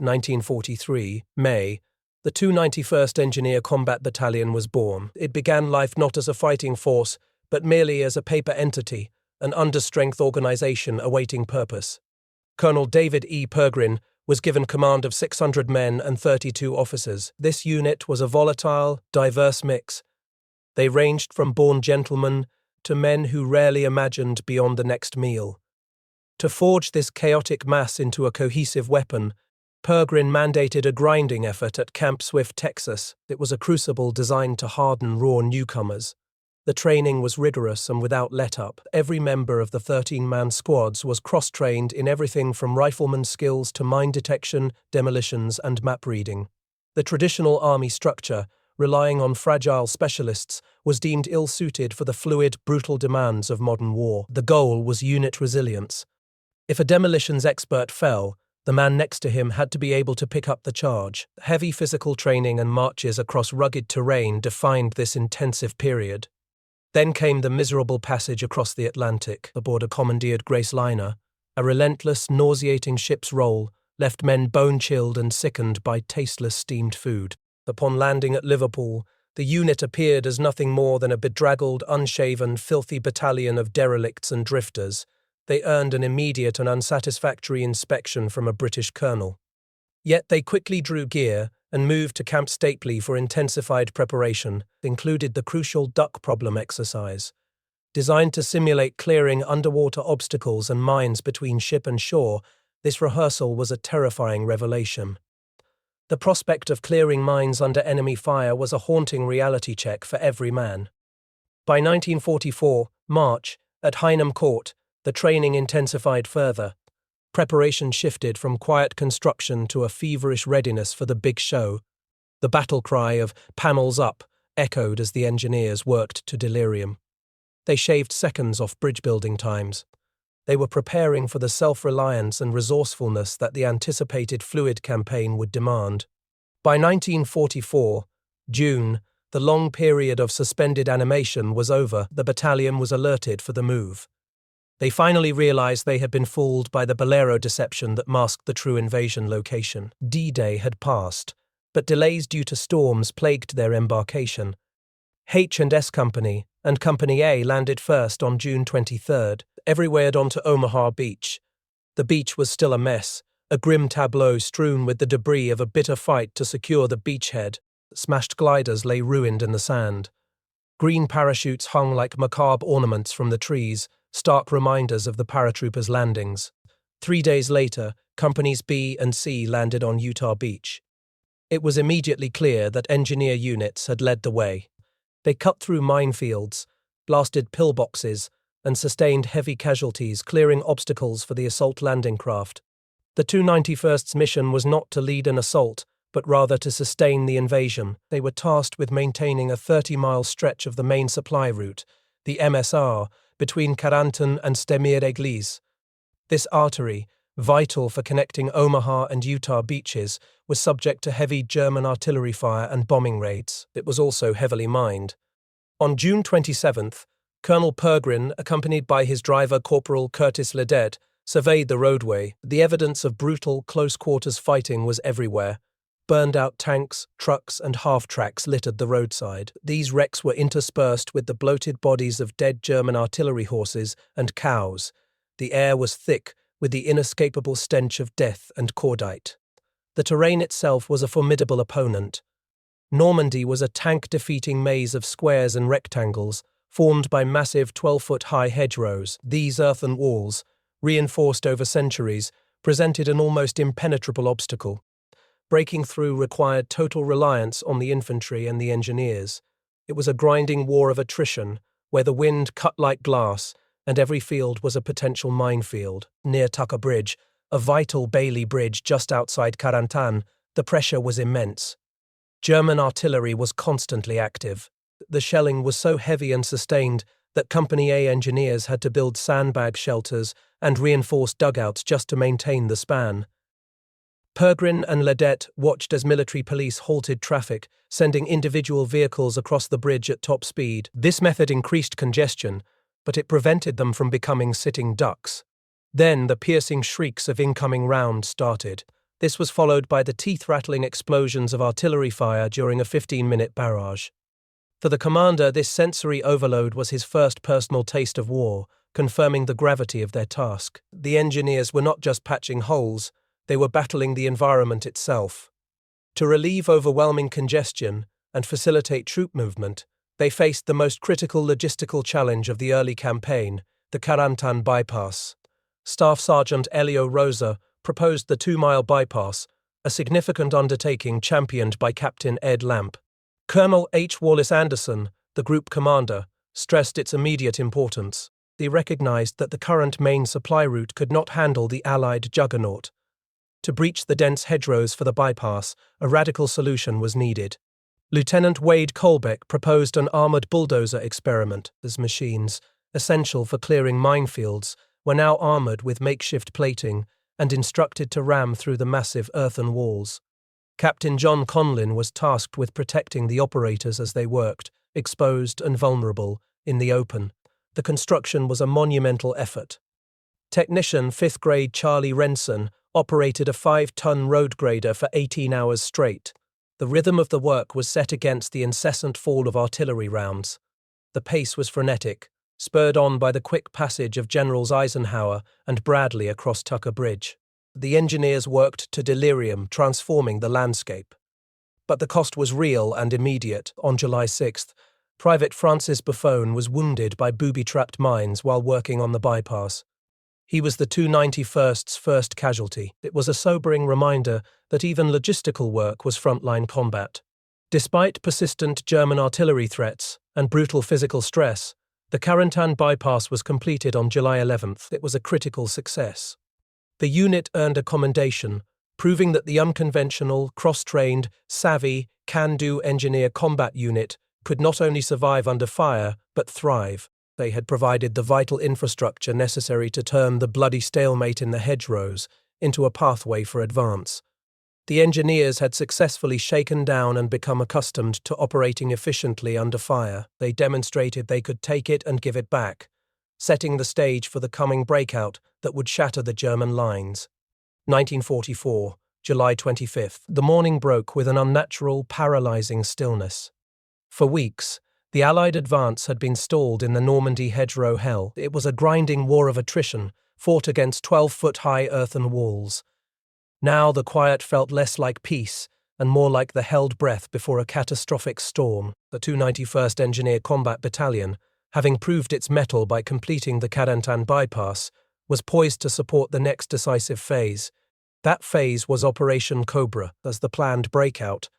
1943, May, the 291st Engineer Combat Battalion was born. It began life not as a fighting force, but merely as a paper entity, an understrength organization awaiting purpose. Colonel David E. Pergrin was given command of 600 men and 32 officers. This unit was a volatile, diverse mix. They ranged from born gentlemen to men who rarely imagined beyond the next meal. To forge this chaotic mass into a cohesive weapon, Pergrin mandated a grinding effort at Camp Swift, Texas. It was a crucible designed to harden raw newcomers. The training was rigorous and without let-up. Every member of the 13-man squads was cross-trained in everything from rifleman skills to mine detection, demolitions, and map reading. The traditional army structure, relying on fragile specialists, was deemed ill-suited for the fluid, brutal demands of modern war. The goal was unit resilience. If a demolitions expert fell, the man next to him had to be able to pick up the charge. Heavy physical training and marches across rugged terrain defined this intensive period. Then came the miserable passage across the Atlantic aboard a commandeered Grace liner. A relentless, nauseating ship's roll left men bone-chilled and sickened by tasteless steamed food. Upon landing at Liverpool, the unit appeared as nothing more than a bedraggled, unshaven, filthy battalion of derelicts and drifters. They earned an immediate and unsatisfactory inspection from a British colonel. Yet they quickly drew gear and moved to Camp Stapley for intensified preparation. It included the crucial duck problem exercise. Designed to simulate clearing underwater obstacles and mines between ship and shore, this rehearsal was a terrifying revelation. The prospect of clearing mines under enemy fire was a haunting reality check for every man. By 1944, March, at Hynham Court, the training intensified further. Preparation shifted from quiet construction to a feverish readiness for the big show. The battle cry of "Panels up" echoed as the engineers worked to delirium. They shaved seconds off bridge-building times. They were preparing for the self-reliance and resourcefulness that the anticipated fluid campaign would demand. By 1944, June, the long period of suspended animation was over. The battalion was alerted for the move. They finally realized they had been fooled by the Bolero deception that masked the true invasion location. D-Day had passed, but delays due to storms plagued their embarkation. H&S Company and Company A landed first on June 23rd, everywhere onto Omaha Beach. The beach was still a mess, a grim tableau strewn with the debris of a bitter fight to secure the beachhead. Smashed gliders lay ruined in the sand. Green parachutes hung like macabre ornaments from the trees, stark reminders of the paratroopers' landings. 3 days later, Companies B and C landed on Utah Beach. It was immediately clear that engineer units had led the way. They cut through minefields, blasted pillboxes, and sustained heavy casualties, clearing obstacles for the assault landing craft. The 291st's mission was not to lead an assault, but rather to sustain the invasion. They were tasked with maintaining a 30-mile stretch of the main supply route, the MSR, between Carentan and Stemir-Église. This artery, vital for connecting Omaha and Utah beaches, was subject to heavy German artillery fire and bombing raids. It was also heavily mined. On June 27th, Colonel Pergrin, accompanied by his driver Corporal Curtis Ledet, surveyed the roadway. The evidence of brutal, close-quarters fighting was everywhere. Burned-out tanks, trucks, and half-tracks littered the roadside. These wrecks were interspersed with the bloated bodies of dead German artillery horses and cows. The air was thick with the inescapable stench of death and cordite. The terrain itself was a formidable opponent. Normandy was a tank-defeating maze of squares and rectangles, formed by massive 12-foot-high hedgerows. These earthen walls, reinforced over centuries, presented an almost impenetrable obstacle. Breaking through required total reliance on the infantry and the engineers. It was a grinding war of attrition, where the wind cut like glass, and every field was a potential minefield. Near Tucker Bridge, a vital Bailey bridge just outside Carentan, the pressure was immense. German artillery was constantly active. The shelling was so heavy and sustained that Company A engineers had to build sandbag shelters and reinforced dugouts just to maintain the span. Pergrin and Ledet watched as military police halted traffic, sending individual vehicles across the bridge at top speed. This method increased congestion, but it prevented them from becoming sitting ducks. Then the piercing shrieks of incoming rounds started. This was followed by the teeth-rattling explosions of artillery fire during a 15-minute barrage. For the commander, this sensory overload was his first personal taste of war, confirming the gravity of their task. The engineers were not just patching holes, they were battling the environment itself. To relieve overwhelming congestion and facilitate troop movement, they faced the most critical logistical challenge of the early campaign, the Carantan bypass. Staff Sergeant Elio Rosa proposed the 2-mile bypass, a significant undertaking championed by Captain Ed Lamp. Colonel H. Wallace Anderson, the group commander, stressed its immediate importance. He recognized that the current main supply route could not handle the Allied juggernaut. To breach the dense hedgerows for the bypass, a radical solution was needed. Lieutenant Wade Colbeck proposed an armored bulldozer experiment. These machines, essential for clearing minefields, were now armored with makeshift plating and instructed to ram through the massive earthen walls. Captain John Conlin was tasked with protecting the operators as they worked, exposed and vulnerable, in the open. The construction was a monumental effort. Technician 5th grade Charlie Renson operated a 5-ton road grader for 18 hours straight. The rhythm of the work was set against the incessant fall of artillery rounds. The pace was frenetic, spurred on by the quick passage of Generals Eisenhower and Bradley across Tucker Bridge. The engineers worked to delirium, transforming the landscape. But the cost was real and immediate. On July 6th, Private Francis Buffone was wounded by booby-trapped mines while working on the bypass. He was the 291st's first casualty. It was a sobering reminder that even logistical work was frontline combat. Despite persistent German artillery threats and brutal physical stress, the Carantan bypass was completed on July 11th. It was a critical success. The unit earned a commendation, proving that the unconventional, cross-trained, savvy, can-do engineer combat unit could not only survive under fire, but thrive. They had provided the vital infrastructure necessary to turn the bloody stalemate in the hedgerows into a pathway for advance. The engineers had successfully shaken down and become accustomed to operating efficiently under fire. They demonstrated they could take it and give it back, setting the stage for the coming breakout that would shatter the German lines. 1944, July 25th. The morning broke with an unnatural, paralyzing stillness. For weeks, the Allied advance had been stalled in the Normandy hedgerow hell. It was a grinding war of attrition, fought against 12-foot-high earthen walls. Now the quiet felt less like peace and more like the held breath before a catastrophic storm. The 291st Engineer Combat Battalion, having proved its mettle by completing the Carantan bypass, was poised to support the next decisive phase. That phase was Operation Cobra, as the planned breakout,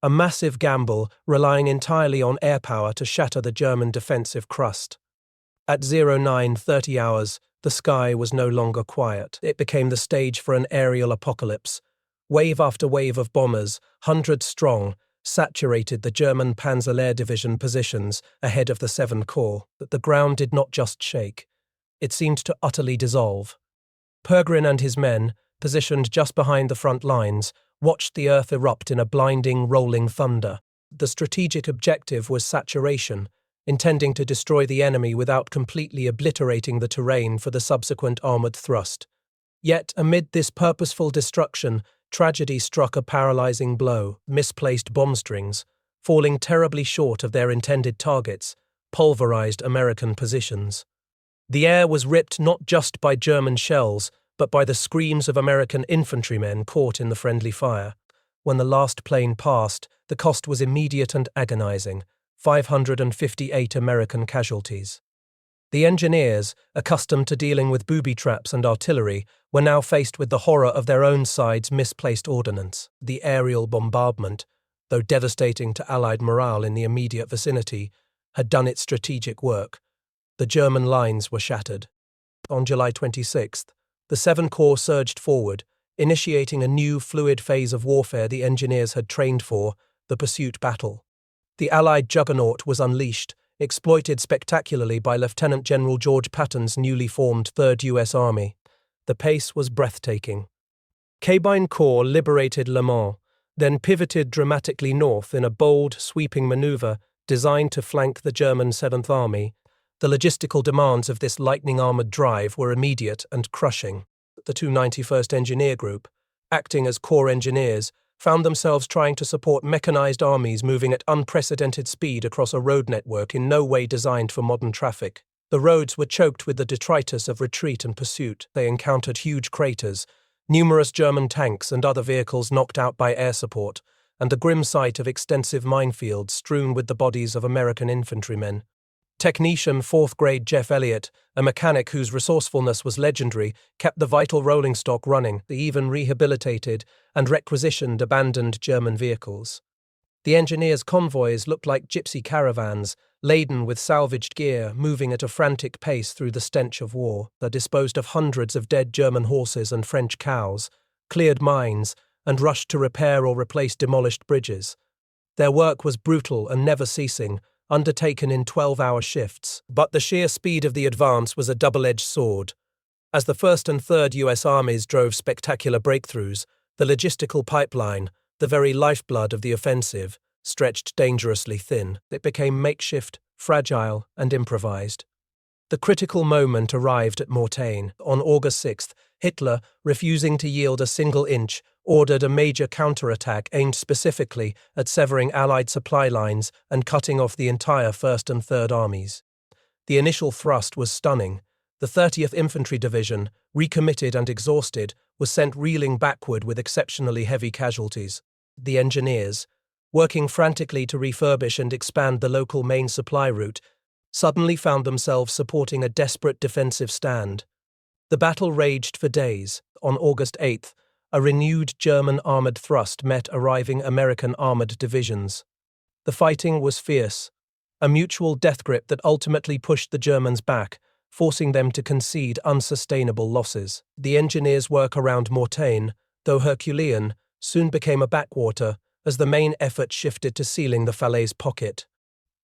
a massive gamble relying entirely on air power to shatter the German defensive crust. At 09:30 hours, the sky was no longer quiet. It became the stage for an aerial apocalypse. Wave after wave of bombers, 100 strong, saturated the German Panzer Division positions ahead of the 7th Corps. But the ground did not just shake. It seemed to utterly dissolve. Pergrin and his men, positioned just behind the front lines, watched the earth erupt in a blinding, rolling thunder. The strategic objective was saturation, intending to destroy the enemy without completely obliterating the terrain for the subsequent armoured thrust. Yet, amid this purposeful destruction, tragedy struck a paralyzing blow. Misplaced bomb strings, falling terribly short of their intended targets, pulverized American positions. The air was ripped not just by German shells, but by the screams of American infantrymen caught in the friendly fire. When the last plane passed, the cost was immediate and agonizing: 558 American casualties. The engineers, accustomed to dealing with booby traps and artillery, were now faced with the horror of their own side's misplaced ordnance. The aerial bombardment, though devastating to Allied morale in the immediate vicinity, had done its strategic work. The German lines were shattered. On July 26th, the 7th Corps surged forward, initiating a new fluid phase of warfare the engineers had trained for, the pursuit battle. The Allied juggernaut was unleashed, exploited spectacularly by Lieutenant General George Patton's newly formed 3rd U.S. Army. The pace was breathtaking. Cabinet Corps liberated Le Mans, then pivoted dramatically north in a bold, sweeping maneuver designed to flank the German 7th Army. The logistical demands of this lightning-armoured drive were immediate and crushing. The 291st Engineer Group, acting as corps engineers, found themselves trying to support mechanized armies moving at unprecedented speed across a road network in no way designed for modern traffic. The roads were choked with the detritus of retreat and pursuit. They encountered huge craters, numerous German tanks and other vehicles knocked out by air support, and the grim sight of extensive minefields strewn with the bodies of American infantrymen. Technician 4th grade Jeff Elliott, a mechanic whose resourcefulness was legendary, kept the vital rolling stock running. They even rehabilitated and requisitioned abandoned German vehicles. The engineers' convoys looked like gypsy caravans, laden with salvaged gear, moving at a frantic pace through the stench of war. They disposed of hundreds of dead German horses and French cows, cleared mines, and rushed to repair or replace demolished bridges. Their work was brutal and never ceasing, undertaken in 12-hour shifts, but the sheer speed of the advance was a double-edged sword. As the 1st and 3rd U.S. armies drove spectacular breakthroughs, the logistical pipeline, the very lifeblood of the offensive, stretched dangerously thin. It became makeshift, fragile, and improvised. The critical moment arrived at Mortain. On August 6th, Hitler, refusing to yield a single inch, ordered a major counterattack aimed specifically at severing Allied supply lines and cutting off the entire 1st and 3rd armies. The initial thrust was stunning. The 30th Infantry Division, recommitted and exhausted, was sent reeling backward with exceptionally heavy casualties. The engineers, working frantically to refurbish and expand the local main supply route, suddenly found themselves supporting a desperate defensive stand. The battle raged for days. On August 8th, a renewed German armoured thrust met arriving American armoured divisions. The fighting was fierce, a mutual death grip that ultimately pushed the Germans back, forcing them to concede unsustainable losses. The engineers' work around Mortain, though Herculean, soon became a backwater as the main effort shifted to sealing the Falaise pocket.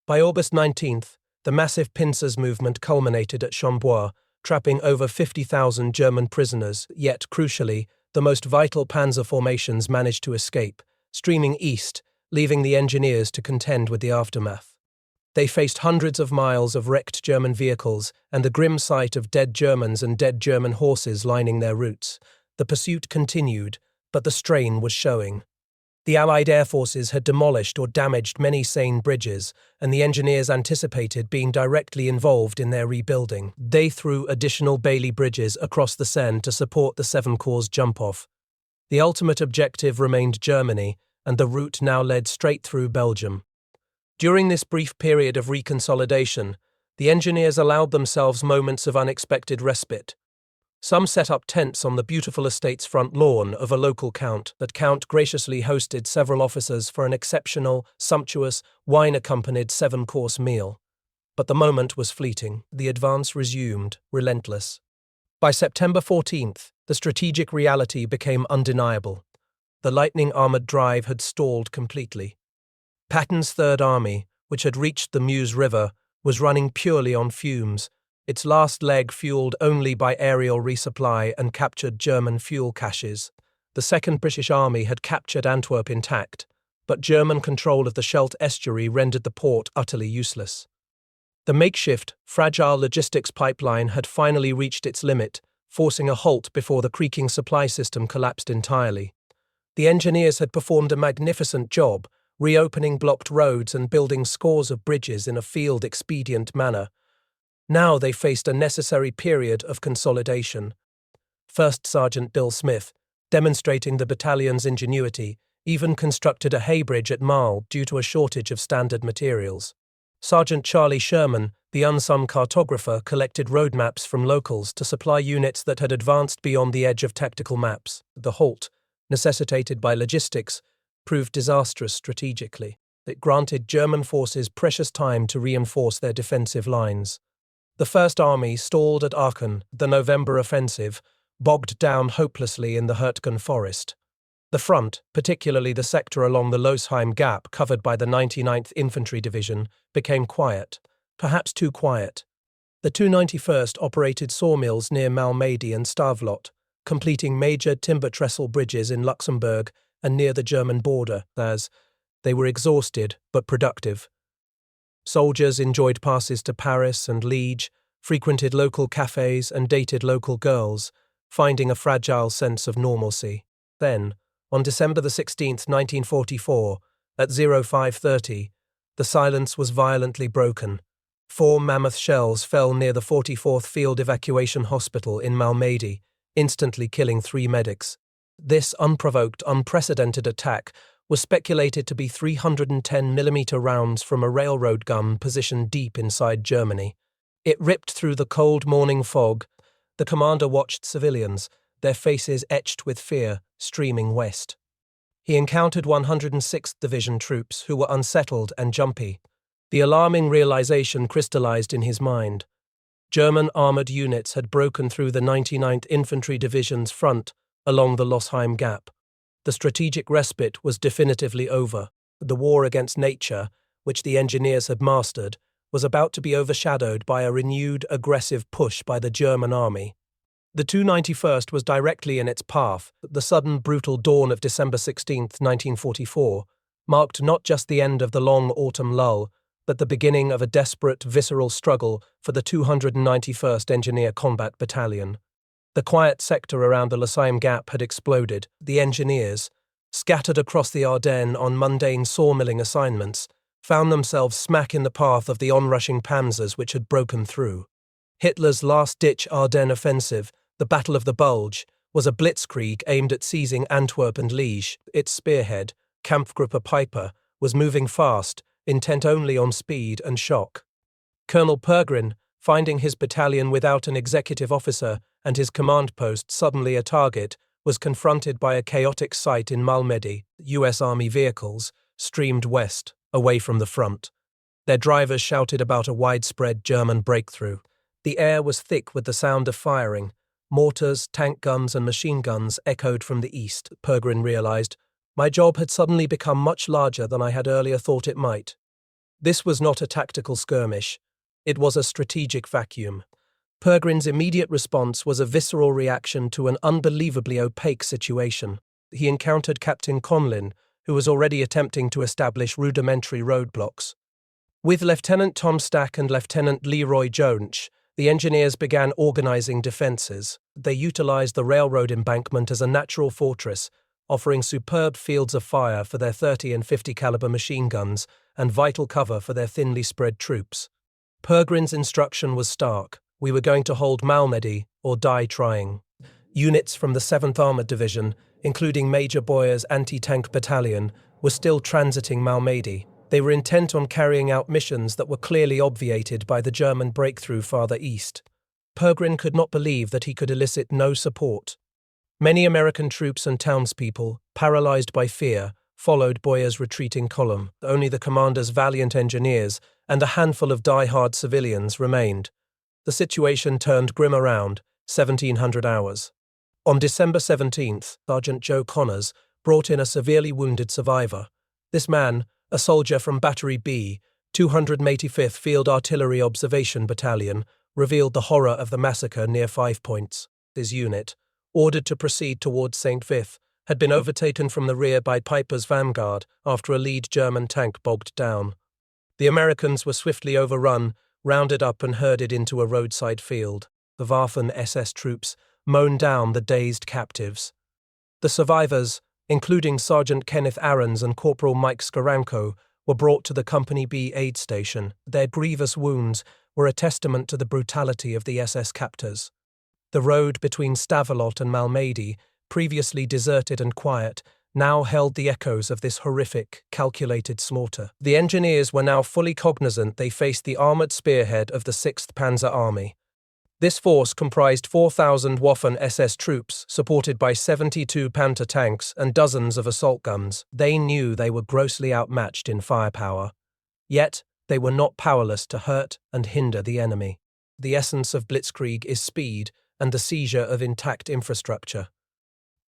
By August 19th, the massive pincers movement culminated at Chambois, trapping over 50,000 German prisoners, yet, crucially, the most vital panzer formations managed to escape, streaming east, leaving the engineers to contend with the aftermath. They faced hundreds of miles of wrecked German vehicles and the grim sight of dead Germans and dead German horses lining their routes. The pursuit continued, but the strain was showing. The Allied air forces had demolished or damaged many Seine bridges, and the engineers anticipated being directly involved in their rebuilding. They threw additional Bailey bridges across the Seine to support the Seven Corps jump-off. The ultimate objective remained Germany, and the route now led straight through Belgium. During this brief period of reconsolidation, the engineers allowed themselves moments of unexpected respite. Some set up tents on the beautiful estate's front lawn of a local count. That count graciously hosted several officers for an exceptional, sumptuous, wine-accompanied 7-course meal. But the moment was fleeting. The advance resumed, relentless. By September 14th, the strategic reality became undeniable. The lightning-armored drive had stalled completely. Patton's Third Army, which had reached the Meuse River, was running purely on fumes, its last leg fueled only by aerial resupply and captured German fuel caches. The Second British Army had captured Antwerp intact, but German control of the Scheldt estuary rendered the port utterly useless. The makeshift, fragile logistics pipeline had finally reached its limit, forcing a halt before the creaking supply system collapsed entirely. The engineers had performed a magnificent job, reopening blocked roads and building scores of bridges in a field-expedient manner. Now they faced a necessary period of consolidation. First Sergeant Bill Smith, demonstrating the battalion's ingenuity, even constructed a hay bridge at Marle due to a shortage of standard materials. Sergeant Charlie Sherman, the unsung cartographer, collected road maps from locals to supply units that had advanced beyond the edge of tactical maps. The halt, necessitated by logistics, proved disastrous strategically. It granted German forces precious time to reinforce their defensive lines. The First Army stalled at Aachen. The November offensive bogged down hopelessly in the Hurtgen forest. The front, particularly the sector along the Losheim Gap covered by the 99th Infantry Division, became quiet, perhaps too quiet. The 291st operated sawmills near Malmedy and Stavelot, completing major timber trestle bridges in Luxembourg and near the German border, as they were exhausted but productive. Soldiers enjoyed passes to Paris and Liège, frequented local cafes and dated local girls, finding a fragile sense of normalcy. Then, on December the 16th, 1944, at 05:30, the silence was violently broken. 4 mammoth shells fell near the 44th Field Evacuation Hospital in Malmedy, instantly killing 3 medics. This unprovoked, unprecedented attack was speculated to be 310mm rounds from a railroad gun positioned deep inside Germany. It ripped through the cold morning fog. The commander watched civilians, their faces etched with fear, streaming west. He encountered 106th Division troops who were unsettled and jumpy. The alarming realization crystallized in his mind. German armored units had broken through the 99th Infantry Division's front along the Losheim Gap. The strategic respite was definitively over. The war against nature, which the engineers had mastered, was about to be overshadowed by a renewed aggressive push by the German army. The 291st was directly in its path. The sudden, brutal dawn of December 16, 1944, marked not just the end of the long autumn lull, but the beginning of a desperate, visceral struggle for the 291st Engineer Combat Battalion. The quiet sector around the Losheim Gap had exploded. The engineers, scattered across the Ardennes on mundane sawmilling assignments, found themselves smack in the path of the onrushing panzers which had broken through. Hitler's last-ditch Ardennes offensive, the Battle of the Bulge, was a blitzkrieg aimed at seizing Antwerp and Liège. Its spearhead, Kampfgruppe Peiper, was moving fast, intent only on speed and shock. Colonel Pergrin, finding his battalion without an executive officer and his command post suddenly a target, was confronted by a chaotic sight in Malmedy. US Army vehicles streamed west, away from the front. Their drivers shouted about a widespread German breakthrough. The air was thick with the sound of firing. Mortars, tank guns, and machine guns echoed from the east. Pergrin realized, my job had suddenly become much larger than I had earlier thought it might. This was not a tactical skirmish. It was a strategic vacuum. Pergrin's immediate response was a visceral reaction to an unbelievably opaque situation. He encountered Captain Conlin, who was already attempting to establish rudimentary roadblocks. With Lieutenant Tom Stack and Lieutenant Leroy Jones, the engineers began organizing defenses. They utilized the railroad embankment as a natural fortress, offering superb fields of fire for their 30 and 50 caliber machine guns and vital cover for their thinly spread troops. Pergrin's instruction was stark. We were going to hold Malmedy or die trying. Units from the 7th Armored Division, including Major Boyer's anti-tank battalion, were still transiting Malmedy. They were intent on carrying out missions that were clearly obviated by the German breakthrough farther east. Pergrin could not believe that he could elicit no support. Many American troops and townspeople, paralyzed by fear, followed Boyer's retreating column. Only the commander's valiant engineers and a handful of die-hard civilians remained. The situation turned grim around 1700 hours. On December 17th, Sergeant Joe Connors brought in a severely wounded survivor. This man, a soldier from Battery B, 285th Field Artillery Observation Battalion, revealed the horror of the massacre near 5 Points. His unit, ordered to proceed towards St. Vith, had been overtaken from the rear by Piper's vanguard after a lead German tank bogged down. The Americans were swiftly overrun, rounded up and herded into a roadside field. The Waffen SS troops mown down the dazed captives. The survivors, including Sergeant Kenneth Aarons and Corporal Mike Skaranko, were brought to the Company B aid station. Their grievous wounds were a testament to the brutality of the SS captors. The road between Stavelot and Malmedy, previously deserted and quiet, now held the echoes of this horrific, calculated slaughter. The engineers were now fully cognizant they faced the armoured spearhead of the 6th Panzer Army. This force comprised 4,000 Waffen SS troops, supported by 72 Panther tanks and dozens of assault guns. They knew they were grossly outmatched in firepower. Yet, they were not powerless to hurt and hinder the enemy. The essence of blitzkrieg is speed and the seizure of intact infrastructure.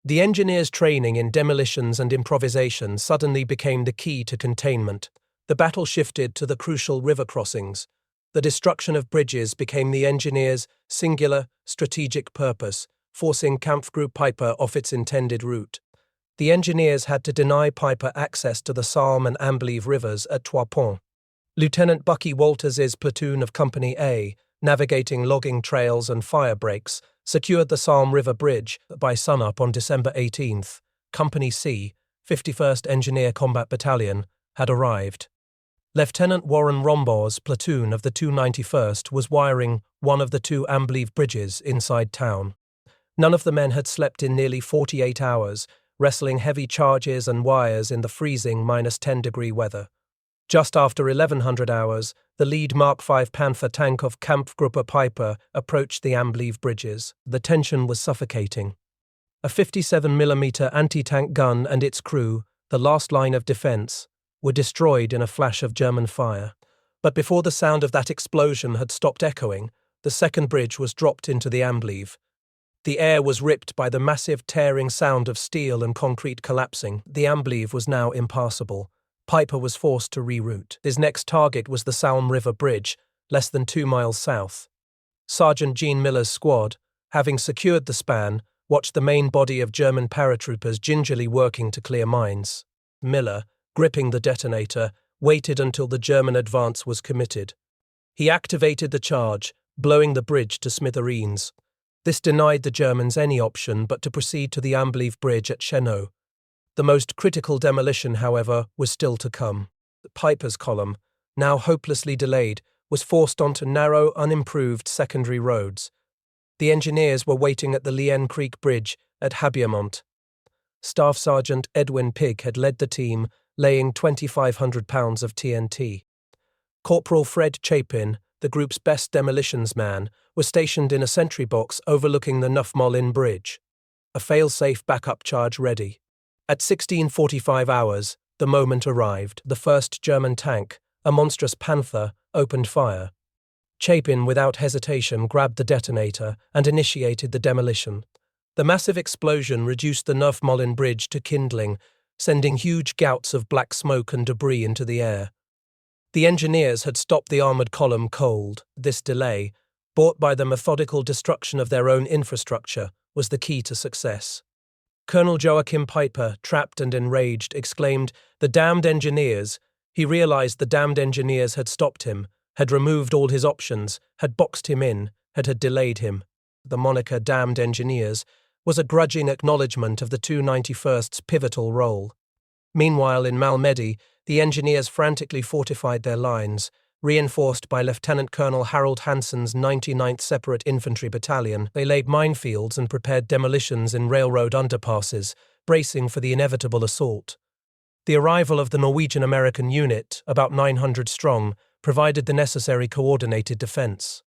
The engineers' training in demolitions and improvisation suddenly became the key to containment. The battle shifted to the crucial river crossings. The destruction of bridges became the engineers' singular, strategic purpose, forcing Kampfgruppe Peiper off its intended route. The engineers had to deny Peiper access to the Salm and Amblive rivers at Trois Ponts. Lieutenant Bucky Walters's platoon of Company A, navigating logging trails and fire breaks, secured the Salm River Bridge by sunup on December 18th. Company C, 51st Engineer Combat Battalion, had arrived. Lieutenant Warren Rombaugh's platoon of the 291st was wiring one of the two Ambleve bridges inside town. None of the men had slept in nearly 48 hours, wrestling heavy charges and wires in the freezing -10-degree weather. Just after 1100 hours, the lead Mark V Panther tank of Kampfgruppe Piper approached the Ambleve bridges. The tension was suffocating. A 57mm anti-tank gun and its crew, the last line of defense, were destroyed in a flash of German fire. But before the sound of that explosion had stopped echoing, the second bridge was dropped into the Ambleve. The air was ripped by the massive tearing sound of steel and concrete collapsing. The Ambleve was now impassable. Piper was forced to reroute. His next target was the Salm River Bridge, less than 2 miles south. Sergeant Gene Miller's squad, having secured the span, watched the main body of German paratroopers gingerly working to clear mines. Miller, gripping the detonator, waited until the German advance was committed. He activated the charge, blowing the bridge to smithereens. This denied the Germans any option but to proceed to the Ambleve Bridge at Chenot. The most critical demolition, however, was still to come. Piper's column, now hopelessly delayed, was forced onto narrow, unimproved secondary roads. The engineers were waiting at the Lien Creek Bridge at Habiemont. Staff Sergeant Edwin Pigg had led the team, laying 2,500 pounds of TNT. Corporal Fred Chapin, the group's best demolitions man, was stationed in a sentry box overlooking the Neuf-Moulins Bridge, a fail-safe backup charge ready. At 16:45 hours, the moment arrived. The first German tank, a monstrous Panther, opened fire. Chapin, without hesitation, grabbed the detonator and initiated the demolition. The massive explosion reduced the Neuf-Moulins Bridge to kindling, sending huge gouts of black smoke and debris into the air. The engineers had stopped the armoured column cold. This delay, brought by the methodical destruction of their own infrastructure, was the key to success. Colonel Joachim Piper, trapped and enraged, exclaimed, "The damned engineers!" He realized the damned engineers had stopped him, had removed all his options, had boxed him in, had delayed him. The moniker "damned engineers" was a grudging acknowledgement of the 291st's pivotal role. Meanwhile, in Malmedy, the engineers frantically fortified their lines. Reinforced by Lieutenant Colonel Harold Hansen's 99th Separate Infantry Battalion, they laid minefields and prepared demolitions in railroad underpasses, bracing for the inevitable assault. The arrival of the Norwegian-American unit, about 900 strong, provided the necessary coordinated defense.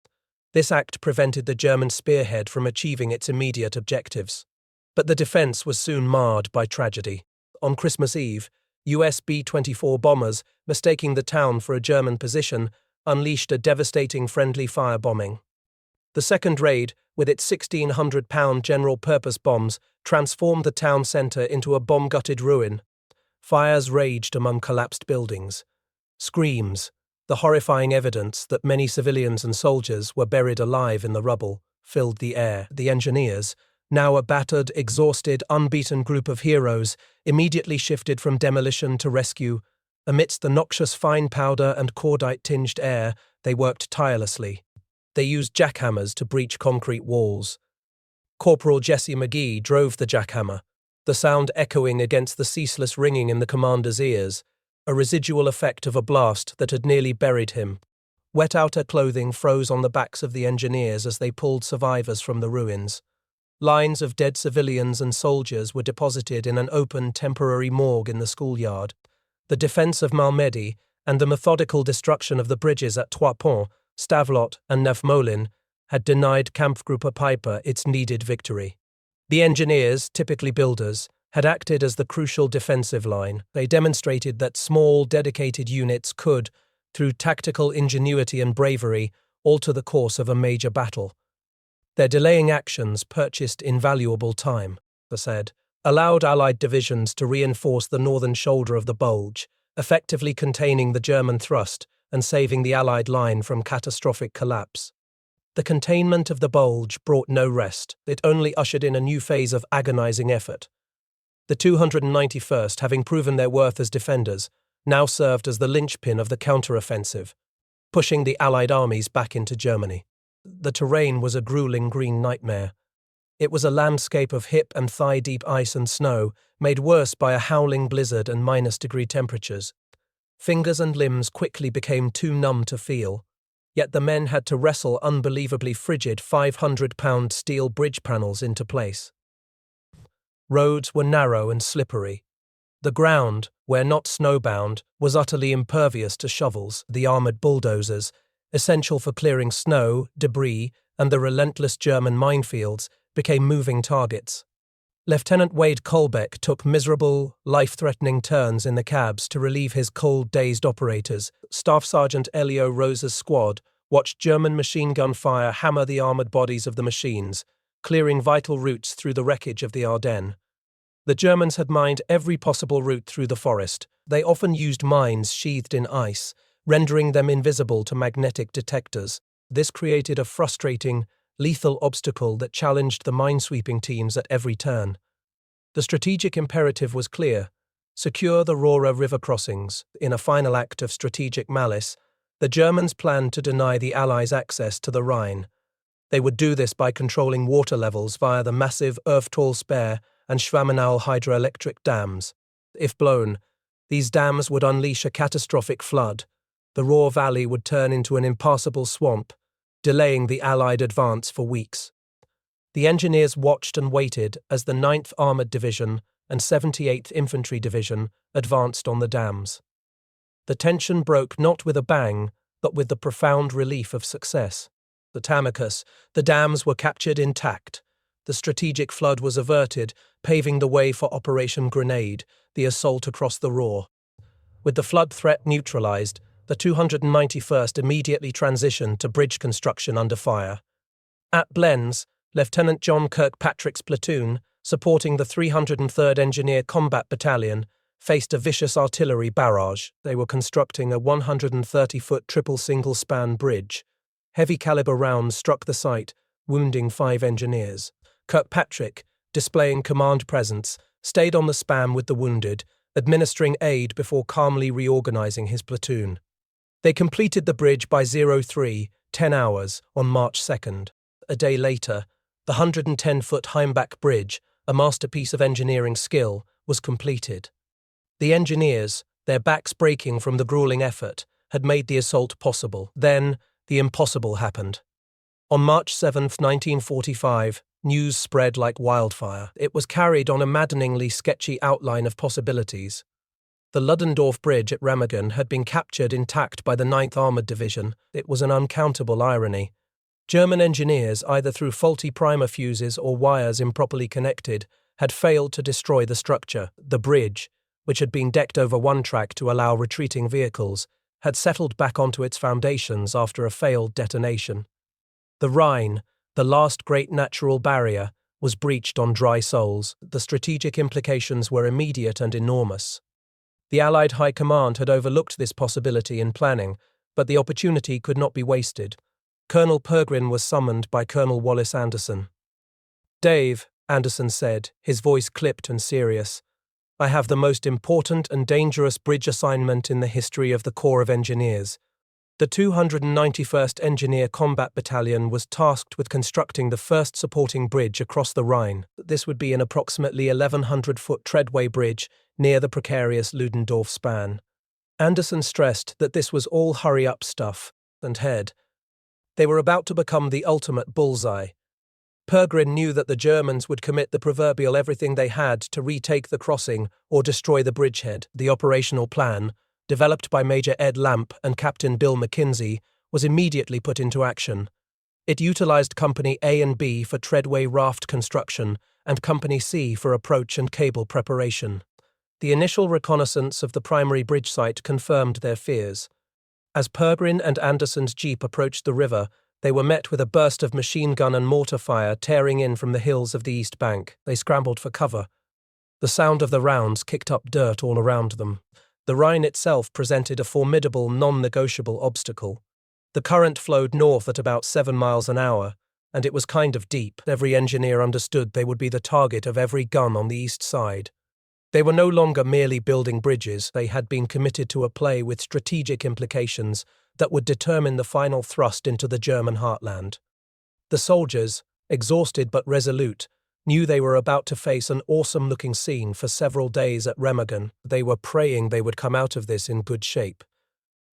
This act prevented the German spearhead from achieving its immediate objectives. But the defense was soon marred by tragedy. On Christmas Eve, US B-24 bombers, mistaking the town for a German position, unleashed a devastating friendly firebombing. The second raid, with its 1,600-pound general-purpose bombs, transformed the town centre into a bomb-gutted ruin. Fires raged among collapsed buildings. Screams, the horrifying evidence that many civilians and soldiers were buried alive in the rubble, filled the air. The engineers, now a battered, exhausted, unbeaten group of heroes, immediately shifted from demolition to rescue. Amidst the noxious fine powder and cordite-tinged air, they worked tirelessly. They used jackhammers to breach concrete walls. Corporal Jesse McGee drove the jackhammer, the sound echoing against the ceaseless ringing in the commander's ears, a residual effect of a blast that had nearly buried him. Wet outer clothing froze on the backs of the engineers as they pulled survivors from the ruins. Lines of dead civilians and soldiers were deposited in an open temporary morgue in the schoolyard. The defence of Malmedy and the methodical destruction of the bridges at Trois Ponts, Stavelot, and Neuf-Moulins had denied Kampfgruppe Piper its needed victory. The engineers, typically builders, had acted as the crucial defensive line. They demonstrated that small, dedicated units could, through tactical ingenuity and bravery, alter the course of a major battle. Their delaying actions purchased invaluable time, they said, allowed Allied divisions to reinforce the northern shoulder of the bulge, effectively containing the German thrust and saving the Allied line from catastrophic collapse. The containment of the bulge brought no rest. It only ushered in a new phase of agonizing effort. The 291st, having proven their worth as defenders, now served as the linchpin of the counteroffensive, pushing the Allied armies back into Germany. The terrain was a grueling green nightmare. It was a landscape of hip and thigh-deep ice and snow, made worse by a howling blizzard and -degree temperatures. Fingers and limbs quickly became too numb to feel, yet the men had to wrestle unbelievably frigid 500-pound steel bridge panels into place. Roads were narrow and slippery. The ground, where not snowbound, was utterly impervious to shovels, the armoured bulldozers, essential for clearing snow, debris, and the relentless German minefields, became moving targets. Lieutenant Wade Colbeck took miserable, life-threatening turns in the cabs to relieve his cold-dazed operators. Staff Sergeant Elio Rosa's squad watched German machine gun fire hammer the armoured bodies of the machines, clearing vital routes through the wreckage of the Ardennes. The Germans had mined every possible route through the forest. They often used mines sheathed in ice, rendering them invisible to magnetic detectors. This created a frustrating, lethal obstacle that challenged the minesweeping teams at every turn. The strategic imperative was clear: secure the Rohre river crossings. In a final act of strategic malice, the Germans planned to deny the Allies access to the Rhine. They would do this by controlling water levels via the massive Erftol-Speer and Schwammenau hydroelectric dams. If blown, these dams would unleash a catastrophic flood. The Ruhr Valley would turn into an impassable swamp, delaying the Allied advance for weeks. The engineers watched and waited as the 9th Armoured Division and 78th Infantry Division advanced on the dams. The tension broke not with a bang, but with the profound relief of success. The Tamacus, the dams were captured intact. The strategic flood was averted, paving the way for Operation Grenade, the assault across the Ruhr. With the flood threat neutralized, the 291st immediately transitioned to bridge construction under fire. At Blenz, Lieutenant John Kirkpatrick's platoon, supporting the 303rd Engineer Combat Battalion, faced a vicious artillery barrage. They were constructing a 130-foot triple single-span bridge. Heavy-caliber rounds struck the site, wounding 5 engineers. Kirkpatrick, displaying command presence, stayed on the span with the wounded, administering aid before calmly reorganizing his platoon. They completed the bridge by 03:10 hours on March 2nd. A day later, the 110-foot Heimbach Bridge, a masterpiece of engineering skill, was completed. The engineers, their backs breaking from the grueling effort, had made the assault possible. Then, the impossible happened. On March 7, 1945, news spread like wildfire. It was carried on a maddeningly sketchy outline of possibilities. The Ludendorff Bridge at Remagen had been captured intact by the 9th Armoured Division. It was an uncountable irony. German engineers, either through faulty primer fuses or wires improperly connected, had failed to destroy the structure. The bridge, which had been decked over one track to allow retreating vehicles, had settled back onto its foundations after a failed detonation. The Rhine, the last great natural barrier, was breached on dry soles. The strategic implications were immediate and enormous. The Allied High Command had overlooked this possibility in planning, but the opportunity could not be wasted. Colonel Pergrin was summoned by Colonel Wallace Anderson. "Dave," Anderson said, his voice clipped and serious, "I have the most important and dangerous bridge assignment in the history of the Corps of Engineers. The 291st Engineer Combat Battalion was tasked with constructing the first supporting bridge across the Rhine. This would be an approximately 1,100-foot treadway bridge near the precarious Ludendorff span." Anderson stressed that this was all hurry-up stuff, and head. They were about to become the ultimate bullseye. Pergrin knew that the Germans would commit the proverbial everything they had to retake the crossing or destroy the bridgehead. The operational plan, developed by Major Ed Lamp and Captain Bill McKinsey, was immediately put into action. It utilized Company A and B for treadway raft construction and Company C for approach and cable preparation. The initial reconnaissance of the primary bridge site confirmed their fears. As Pergrin and Anderson's jeep approached the river, they were met with a burst of machine gun and mortar fire tearing in from the hills of the east bank. They scrambled for cover. The sound of the rounds kicked up dirt all around them. The Rhine itself presented a formidable, non-negotiable obstacle. The current flowed north at about 7 miles an hour, and it was kind of deep. Every engineer understood they would be the target of every gun on the east side. They were no longer merely building bridges. They had been committed to a play with strategic implications that would determine the final thrust into the German heartland. The soldiers, exhausted but resolute, knew they were about to face an awesome-looking scene for several days at Remagen. They were praying they would come out of this in good shape.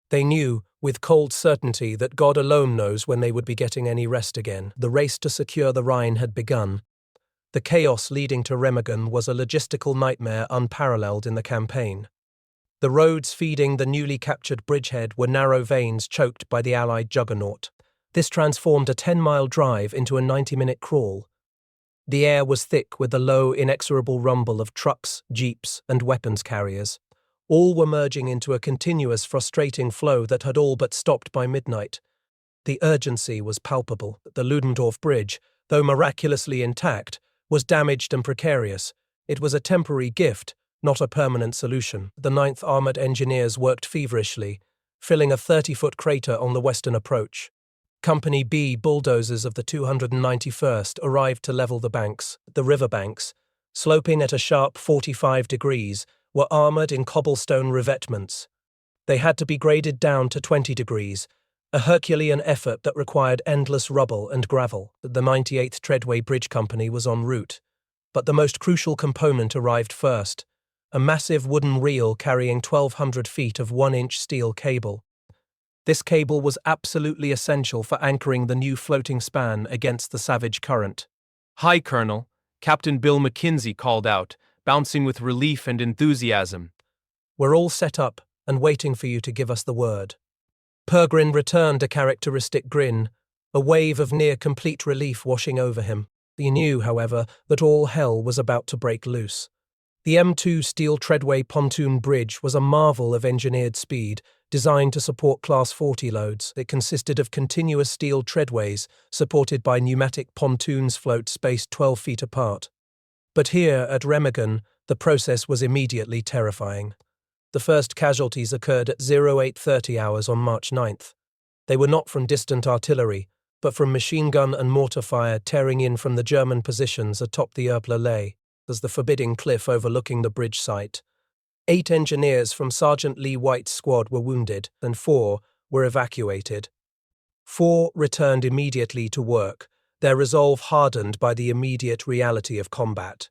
They knew, with cold certainty, that God alone knows when they would be getting any rest again. The race to secure the Rhine had begun. The chaos leading to Remagen was a logistical nightmare unparalleled in the campaign. The roads feeding the newly captured bridgehead were narrow veins choked by the Allied juggernaut. This transformed a 10-mile drive into a 90-minute crawl. The air was thick with the low, inexorable rumble of trucks, jeeps, and weapons carriers. All were merging into a continuous, frustrating flow that had all but stopped by midnight. The urgency was palpable. The Ludendorff Bridge, though miraculously intact, was damaged and precarious. It was a temporary gift, not a permanent solution. The 9th Armoured Engineers worked feverishly, filling a 30-foot crater on the western approach. Company B bulldozers of the 291st arrived to level the banks. The river banks, sloping at a sharp 45 degrees, were armoured in cobblestone revetments. They had to be graded down to 20 degrees, a Herculean effort that required endless rubble and gravel. The 98th Treadway Bridge Company was en route, but the most crucial component arrived first, a massive wooden reel carrying 1,200 feet of 1-inch steel cable. This cable was absolutely essential for anchoring the new floating span against the savage current. "Hi, Colonel," Captain Bill McKenzie called out, bouncing with relief and enthusiasm. "We're all set up and waiting for you to give us the word." Pergrin returned a characteristic grin, a wave of near-complete relief washing over him. He knew, however, that all hell was about to break loose. The M2 steel treadway pontoon bridge was a marvel of engineered speed, designed to support Class 40 loads. It consisted of continuous steel treadways, supported by pneumatic pontoons floats spaced 12 feet apart. But here, at Remagen, the process was immediately terrifying. The first casualties occurred at 0830 hours on March 9th. They were not from distant artillery, but from machine gun and mortar fire tearing in from the German positions atop the Erbler Lay, as the forbidding cliff overlooking the bridge site. 8 engineers from Sergeant Lee White's squad were wounded, and 4 were evacuated. 4 returned immediately to work, their resolve hardened by the immediate reality of combat.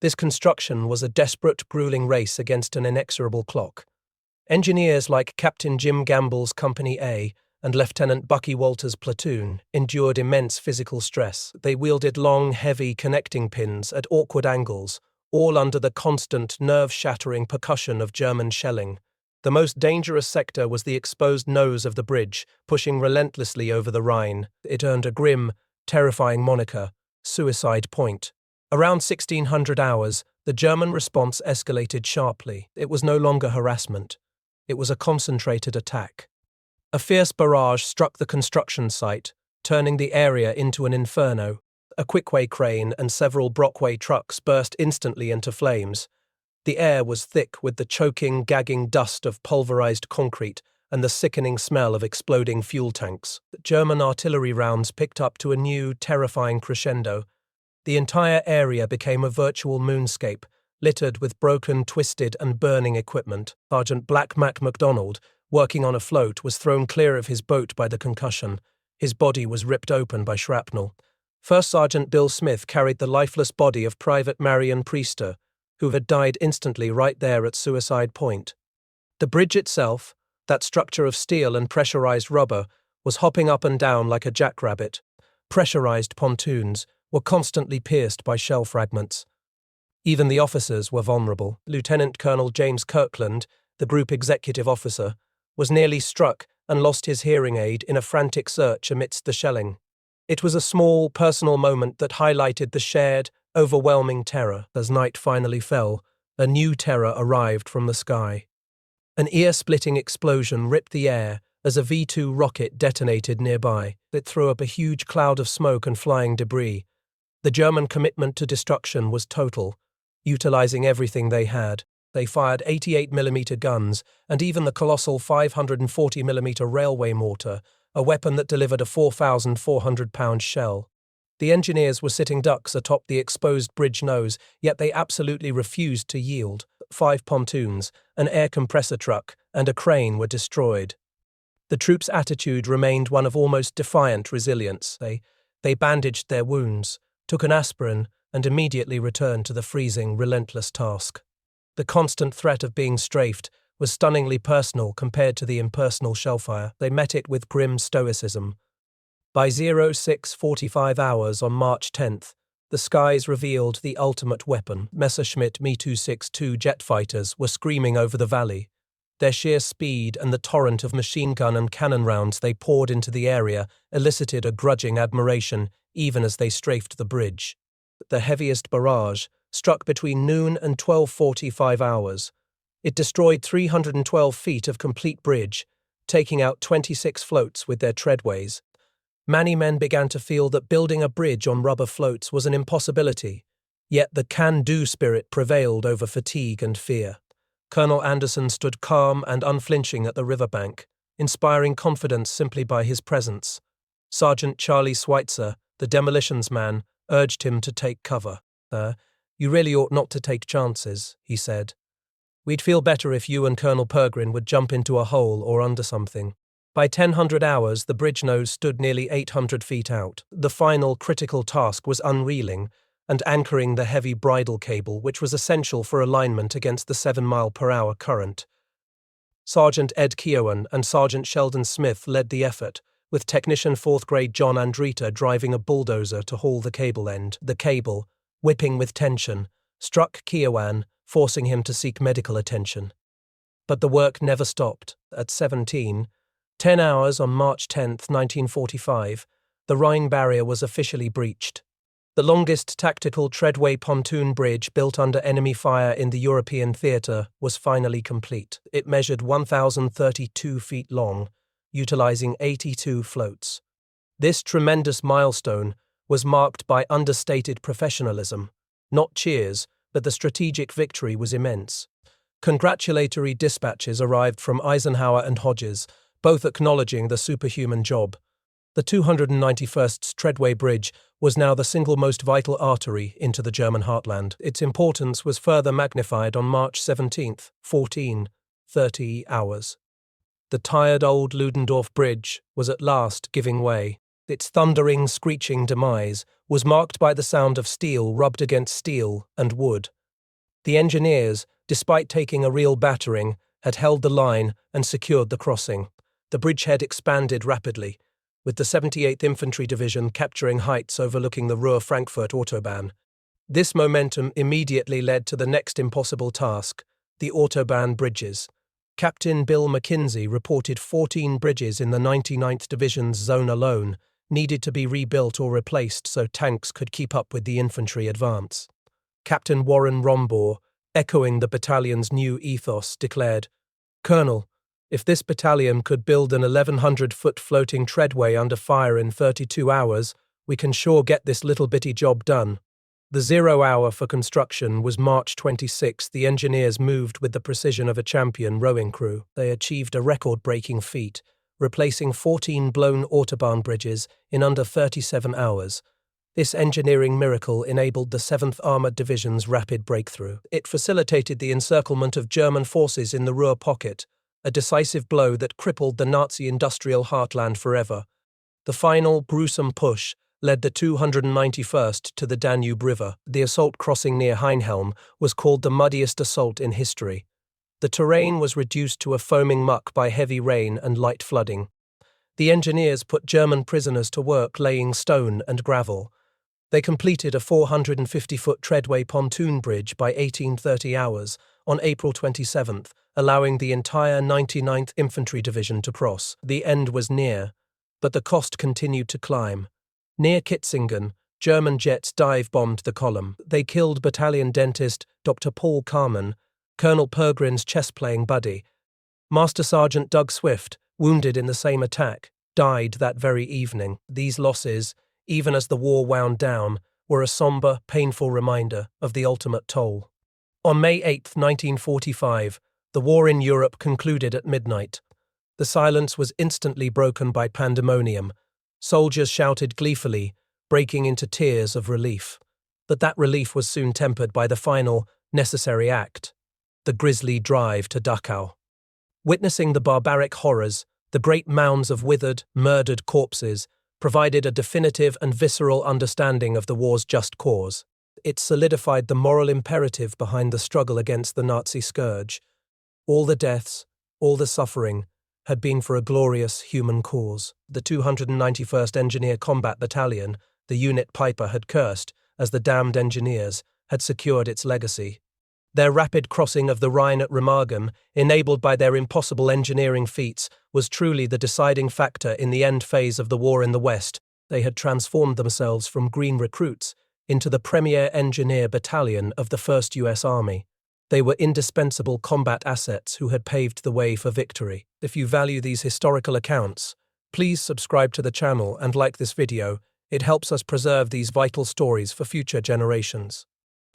This construction was a desperate, grueling race against an inexorable clock. Engineers like Captain Jim Gamble's Company A and Lieutenant Bucky Walters' platoon endured immense physical stress. They wielded long, heavy connecting pins at awkward angles, all under the constant, nerve-shattering percussion of German shelling. The most dangerous sector was the exposed nose of the bridge, pushing relentlessly over the Rhine. It earned a grim, terrifying moniker, Suicide Point. Around 1600 hours, the German response escalated sharply. It was no longer harassment. It was a concentrated attack. A fierce barrage struck the construction site, turning the area into an inferno. A quickway crane and several Brockway trucks burst instantly into flames. The air was thick with the choking, gagging dust of pulverized concrete and the sickening smell of exploding fuel tanks. German artillery rounds picked up to a new, terrifying crescendo. The entire area became a virtual moonscape, littered with broken, twisted, and burning equipment. Sergeant Black Mac MacDonald, working on a float, was thrown clear of his boat by the concussion. His body was ripped open by shrapnel. First Sergeant Bill Smith carried the lifeless body of Private Marion Priester, who had died instantly right there at Suicide Point. The bridge itself, that structure of steel and pressurized rubber, was hopping up and down like a jackrabbit. Pressurized pontoons were constantly pierced by shell fragments. Even the officers were vulnerable. Lieutenant Colonel James Kirkland, the group executive officer, was nearly struck and lost his hearing aid in a frantic search amidst the shelling. It was a small, personal moment that highlighted the shared, overwhelming terror. As night finally fell, a new terror arrived from the sky. An ear-splitting explosion ripped the air as a V-2 rocket detonated nearby. It threw up a huge cloud of smoke and flying debris. The German commitment to destruction was total, utilizing everything they had. They fired 88mm guns and even the colossal 540mm railway mortar, a weapon that delivered a 4,400-pound shell. The engineers were sitting ducks atop the exposed bridge nose, yet they absolutely refused to yield. 5 pontoons, an air compressor truck, and a crane were destroyed. The troops' attitude remained one of almost defiant resilience. They They bandaged their wounds, took an aspirin, and immediately returned to the freezing, relentless task. The constant threat of being strafed was stunningly personal compared to the impersonal shellfire. They met it with grim stoicism. By 06:45 hours on March 10th, the skies revealed the ultimate weapon. Messerschmitt Me-262 jet fighters were screaming over the valley. Their sheer speed and the torrent of machine gun and cannon rounds they poured into the area elicited a grudging admiration even as they strafed the bridge. The heaviest barrage struck between noon and 12:45 hours. It destroyed 312 feet of complete bridge, taking out 26 floats with their treadways. Many men began to feel that building a bridge on rubber floats was an impossibility, yet the can-do spirit prevailed over fatigue and fear. Colonel Anderson stood calm and unflinching at the riverbank, inspiring confidence simply by his presence. Sergeant Charlie Schweitzer, the demolitions man, urged him to take cover. You really ought not to take chances," he said. "We'd feel better if you and Colonel Pergrin would jump into a hole or under something." By 1000 hours, the bridge nose stood nearly 800 feet out. The final critical task was unreeling and anchoring the heavy bridle cable, which was essential for alignment against the 7-mile-per-hour current. Sergeant Ed Keown and Sergeant Sheldon Smith led the effort, with technician 4th grade John Andretta driving a bulldozer to haul the cable end. The cable, whipping with tension, struck Keown, forcing him to seek medical attention. But the work never stopped. At 10 hours on March 10, 1945, the Rhine barrier was officially breached. The longest tactical treadway pontoon bridge built under enemy fire in the European theatre was finally complete. It measured 1,032 feet long, utilizing 82 floats. This tremendous milestone was marked by understated professionalism. Not cheers, but the strategic victory was immense. Congratulatory dispatches arrived from Eisenhower and Hodges, both acknowledging the superhuman job. The 291st Treadway Bridge was now the single most vital artery into the German heartland. Its importance was further magnified on March 17th, 14:30 hours. The tired old Ludendorff Bridge was at last giving way. Its thundering, screeching demise was marked by the sound of steel rubbed against steel and wood. The engineers, despite taking a real battering, had held the line and secured the crossing. The bridgehead expanded rapidly, with the 78th Infantry Division capturing heights overlooking the Ruhr-Frankfurt Autobahn. This momentum immediately led to the next impossible task, the Autobahn bridges. Captain Bill McKenzie reported 14 bridges in the 99th Division's zone alone needed to be rebuilt or replaced so tanks could keep up with the infantry advance. Captain Warren Rombaugh, echoing the battalion's new ethos, declared, "Colonel, if this battalion could build an 1,100-foot floating treadway under fire in 32 hours, we can sure get this little bitty job done." The 0 hour for construction was March 26. The engineers moved with the precision of a champion rowing crew. They achieved a record-breaking feat, replacing 14 blown Autobahn bridges in under 37 hours. This engineering miracle enabled the 7th Armoured Division's rapid breakthrough. It facilitated the encirclement of German forces in the Ruhr pocket, a decisive blow that crippled the Nazi industrial heartland forever. The final, gruesome push led the 291st to the Danube River. The assault crossing near Heinhelm was called the muddiest assault in history. The terrain was reduced to a foaming muck by heavy rain and light flooding. The engineers put German prisoners to work laying stone and gravel. They completed a 450-foot treadway pontoon bridge by 18:30 hours on April 27th, allowing the entire 99th Infantry Division to cross. The end was near, but the cost continued to climb. Near Kitzingen, German jets dive-bombed the column. They killed battalion dentist Dr. Paul Carman, Colonel Pergrin's chess-playing buddy. Master Sergeant Doug Swift, wounded in the same attack, died that very evening. These losses, even as the war wound down, were a somber, painful reminder of the ultimate toll. On May 8, 1945, the war in Europe concluded at midnight. The silence was instantly broken by pandemonium. Soldiers shouted gleefully, breaking into tears of relief. But that relief was soon tempered by the final, necessary act, the grisly drive to Dachau. Witnessing the barbaric horrors, the great mounds of withered, murdered corpses, provided a definitive and visceral understanding of the war's just cause. It solidified the moral imperative behind the struggle against the Nazi scourge. All the deaths, all the suffering, had been for a glorious human cause. The 291st Engineer Combat Battalion, the unit Piper had cursed as the damned engineers, had secured its legacy. Their rapid crossing of the Rhine at Remagen, enabled by their impossible engineering feats, was truly the deciding factor in the end phase of the war in the West. They had transformed themselves from green recruits into the premier engineer battalion of the 1st U.S. Army. They were indispensable combat assets who had paved the way for victory. If you value these historical accounts, please subscribe to the channel and like this video. It helps us preserve these vital stories for future generations.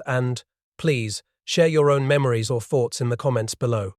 And, please, share your own memories or thoughts in the comments below.